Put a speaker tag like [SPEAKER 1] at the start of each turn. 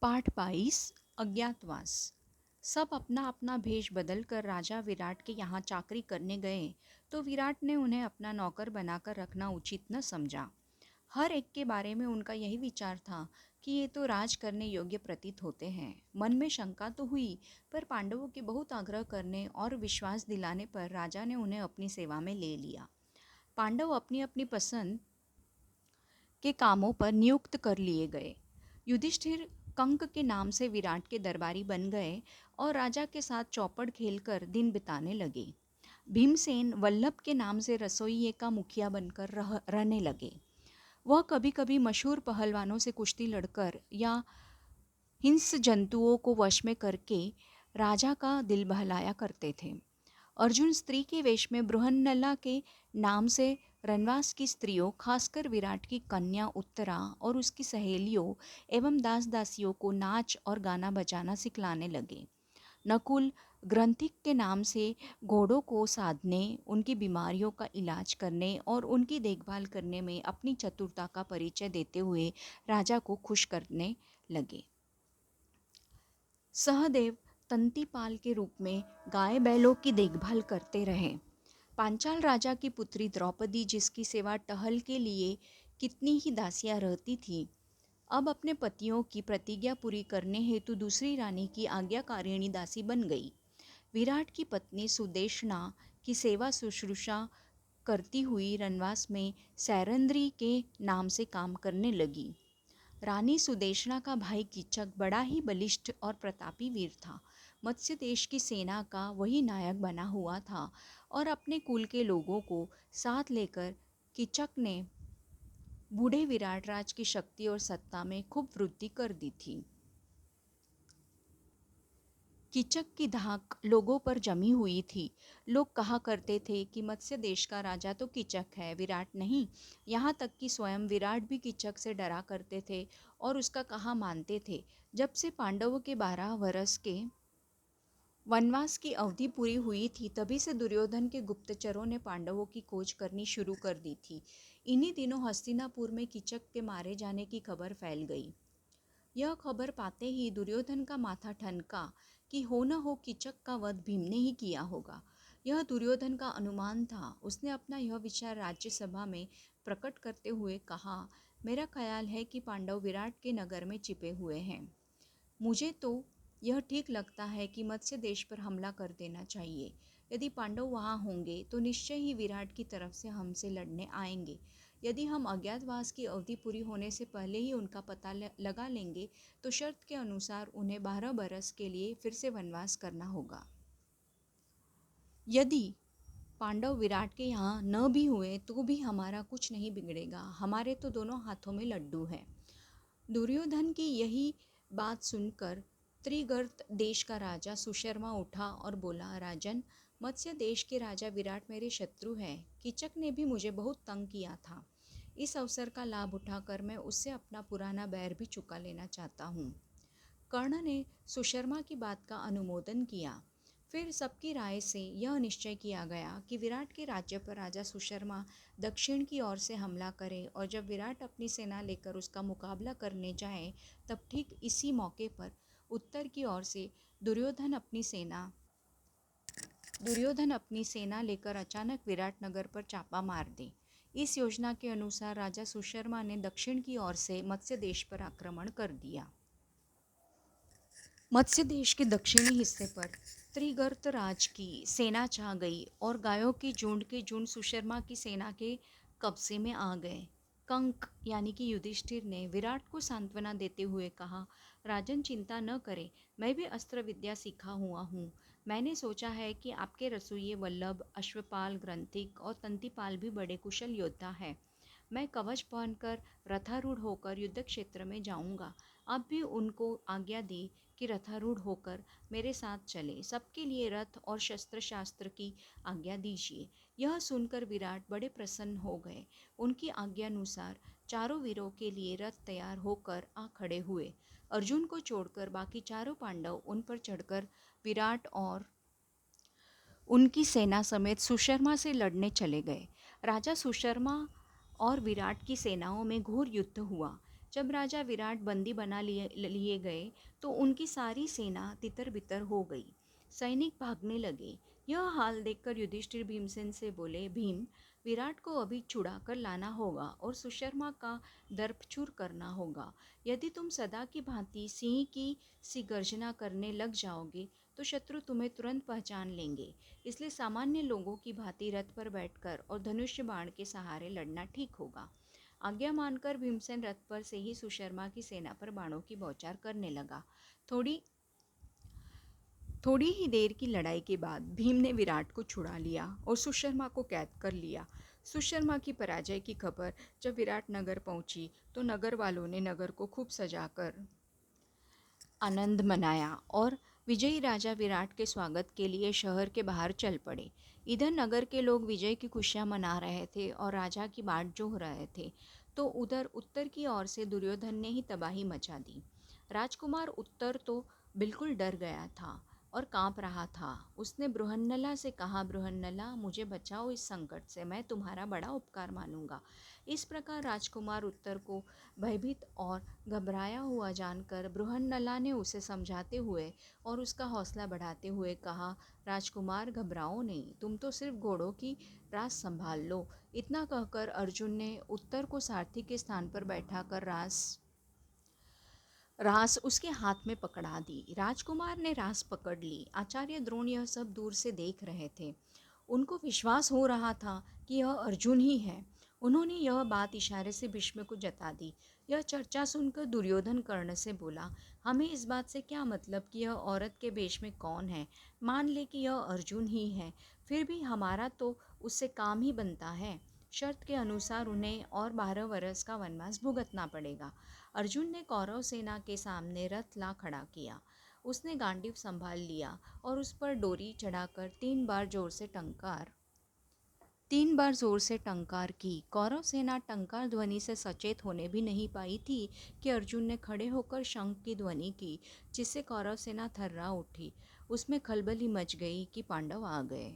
[SPEAKER 1] पाठ 22 अज्ञातवास। सब अपना अपना भेष बदल कर राजा विराट के यहाँ चाकरी करने गए तो विराट ने उन्हें अपना नौकर बनाकर रखना उचित न समझा। हर एक के बारे में उनका यही विचार था कि ये तो राज करने योग्य प्रतीत होते हैं। मन में शंका तो हुई, पर पांडवों के बहुत आग्रह करने और विश्वास दिलाने पर राजा ने उन्हें अपनी सेवा में ले लिया। पांडव अपनी अपनी पसंद के कामों पर नियुक्त कर लिए गए। युधिष्ठिर कंक के नाम से विराट के दरबारी बन गए और राजा के साथ चौपड़ खेलकर दिन बिताने लगे। भीमसेन वल्लभ के नाम से रसोइये का मुखिया बनकर रहने लगे। वह कभी कभी मशहूर पहलवानों से कुश्ती लड़कर या हिंस जंतुओं को वश में करके राजा का दिल बहलाया करते थे। अर्जुन स्त्री के वेश में बृहन्नला के नाम से रनवास की स्त्रियों, खासकर विराट की कन्या उत्तरा और उसकी सहेलियों एवं दास दासियों को नाच और गाना बजाना सिखलाने लगे। नकुल ग्रंथिक के नाम से घोड़ों को साधने, उनकी बीमारियों का इलाज करने और उनकी देखभाल करने में अपनी चतुरता का परिचय देते हुए राजा को खुश करने लगे। सहदेव तंतीपाल के रूप में गाय बैलों की देखभाल करते रहे। पांचाल राजा की पुत्री द्रौपदी, जिसकी सेवा टहल के लिए कितनी ही दासियां रहती थी, अब अपने पतियों की प्रतिज्ञा पूरी करने हेतु दूसरी रानी की आज्ञाकारिणी दासी बन गई। विराट की पत्नी सुदेशना की सेवा शुश्रूषा करती हुई रनवास में सैरंद्री के नाम से काम करने लगी। रानी सुदेशना का भाई कीचक बड़ा ही बलिष्ठ और प्रतापी वीर था। मत्स्य देश की सेना का वही नायक बना हुआ था और अपने कुल के लोगों को साथ लेकर कीचक ने बूढ़े विराट राज की शक्ति और सत्ता में खूब वृद्धि कर दी थी। कीचक की धाक लोगों पर जमी हुई थी। लोग कहा करते थे कि मत्स्य देश का राजा तो कीचक है, विराट नहीं। यहाँ तक कि स्वयं विराट भी कीचक से डरा करते थे और उसका कहा मानते थे। जब से पांडवों के 12 वर्ष के वनवास की अवधि पूरी हुई थी, तभी से दुर्योधन के गुप्तचरों ने पांडवों की खोज करनी शुरू कर दी थी। इन्हीं दिनों हस्तिनापुर में कीचक के मारे जाने की खबर फैल गई। यह खबर पाते ही दुर्योधन का माथा ठनका कि हो न हो कीचक का वध भीम ने ही किया होगा। यह दुर्योधन का अनुमान था। उसने अपना यह विचार राज्यसभा में प्रकट करते हुए कहा, मेरा ख्याल है कि पांडव विराट के नगर में छिपे हुए हैं। मुझे तो यह ठीक लगता है कि मत्स्य देश पर हमला कर देना चाहिए। यदि पांडव वहाँ होंगे तो निश्चय ही विराट की तरफ से हमसे लड़ने आएंगे। यदि हम अज्ञातवास की अवधि पूरी होने से पहले ही उनका पता लगा लेंगे तो शर्त के अनुसार उन्हें 12 बरस के लिए फिर से वनवास करना होगा। यदि पांडव विराट के यहाँ न भी हुए तो भी हमारा कुछ नहीं बिगड़ेगा। हमारे तो दोनों हाथों में लड्डू है। दुर्योधन की यही बात सुनकर त्रिगर्त देश का राजा सुशर्मा उठा और बोला, राजन, मत्स्य देश के राजा विराट मेरे शत्रु हैं। कीचक ने भी मुझे बहुत तंग किया था। इस अवसर का लाभ उठाकर मैं उससे अपना पुराना बैर भी चुका लेना चाहता हूँ। कर्ण ने सुशर्मा की बात का अनुमोदन किया। फिर सबकी राय से यह निश्चय किया गया कि विराट के राज्य पर राजा सुशर्मा दक्षिण की ओर से हमला करे और जब विराट अपनी सेना लेकर उसका मुकाबला करने जाए, तब ठीक इसी मौके पर उत्तर की ओर से दुर्योधन अपनी सेना लेकर अचानक विराट नगर पर चापा मार दे। इस योजना के अनुसार राजा सुशर्मा ने दक्षिण की ओर से मत्स्य देश पर आक्रमण कर दिया। मत्स्य देश के दक्षिणी हिस्से पर त्रिगर्त राज की सेना छा गई और गायों की झुंड के झुंड सुशर्मा की सेना के कब्जे में आ गए। कंक यानी कि युधिष्ठिर ने विराट को सांत्वना देते हुए कहा, राजन, चिंता न करें, मैं भी अस्त्र विद्या सीखा हुआ हूँ। मैंने सोचा है कि आपके रसोइये वल्लभ, अश्वपाल, ग्रंथिक और तंतीपाल भी बड़े कुशल योद्धा हैं। मैं कवच पहनकर रथारूढ़ होकर युद्ध क्षेत्र में जाऊंगा। आप भी उनको आज्ञा दी कि रथारूढ़ होकर मेरे साथ चले। सबके लिए रथ और शस्त्र शास्त्र की आज्ञा दीजिए। यह सुनकर विराट बड़े प्रसन्न हो गए। उनकी आज्ञानुसार चारों वीरों के लिए रथ तैयार होकर आ खड़े हुए। अर्जुन को छोड़कर बाकी चारों पांडव उन पर चढ़कर विराट और उनकी सेना समेत सुशर्मा से लड़ने चले गए। राजा सुशर्मा और विराट की सेनाओं में घोर युद्ध हुआ। जब राजा विराट बंदी बना लिए लिए गए तो उनकी सारी सेना तितर बितर हो गई। सैनिक भागने लगे। यह हाल देखकर युधिष्ठिर भीमसेन से बोले, भीम, विराट को अभी छुड़ा कर लाना होगा और सुशर्मा का दर्पचूर करना होगा। यदि तुम सदा की भांति सिंह की सी गर्जना करने लग जाओगे तो शत्रु तुम्हें तुरंत पहचान लेंगे। इसलिए सामान्य लोगों की भांति रथ पर बैठकर और धनुष्य बाण के सहारे लड़ना ठीक होगा। आज्ञा मानकर भीमसेन रथ पर से ही सुशर्मा की सेना पर बाणों की बौछार करने लगा। थोड़ी थोड़ी ही देर की लड़ाई के बाद भीम ने विराट को छुड़ा लिया और सुशर्मा को कैद कर लिया। सुशर्मा की पराजय की खबर जब विराट नगर पहुंची तो नगर वालों ने नगर को खूब सजाकर आनंद मनाया और विजयी राजा विराट के स्वागत के लिए शहर के बाहर चल पड़े। इधर नगर के लोग विजय की खुशियां मना रहे थे और राजा की बाट जोह रहे थे, तो उधर उत्तर की ओर से दुर्योधन ने ही तबाही मचा दी। राजकुमार उत्तर तो बिल्कुल डर गया था और कांप रहा था। उसने बृहन्नला से कहा, बृहन्नला, मुझे बचाओ इस संकट से, मैं तुम्हारा बड़ा उपकार मानूंगा। इस प्रकार राजकुमार उत्तर को भयभीत और घबराया हुआ जानकर बृहन्नला ने उसे समझाते हुए और उसका हौसला बढ़ाते हुए कहा, राजकुमार, घबराओ नहीं, तुम तो सिर्फ घोड़ों की रास संभाल लो। इतना कहकर अर्जुन ने उत्तर को सारथी के स्थान पर बैठाकर रास उसके हाथ में पकड़ा दी। राजकुमार ने रास पकड़ ली। आचार्य द्रोण यह सब दूर से देख रहे थे। उनको विश्वास हो रहा था कि यह अर्जुन ही है। उन्होंने यह बात इशारे से भीष्म को जता दी। यह चर्चा सुनकर दुर्योधन कर्ण से बोला, हमें इस बात से क्या मतलब कि यह औरत के वेश में कौन है। मान ले कि यह अर्जुन ही है, फिर भी हमारा तो उससे काम ही बनता है। शर्त के अनुसार उन्हें और 12 वर्ष का वनवास भुगतना पड़ेगा। अर्जुन ने कौरव सेना के सामने रथ ला खड़ा किया। उसने गांडीव संभाल लिया और उस पर डोरी चढ़ाकर 3 बार जोर से टंकार की। कौरव सेना टंकार ध्वनि से सचेत होने भी नहीं पाई थी कि अर्जुन ने खड़े होकर शंख की ध्वनि की, जिससे कौरव सेना थर्रा उठी। उसमें खलबली मच गई कि पांडव आ गए।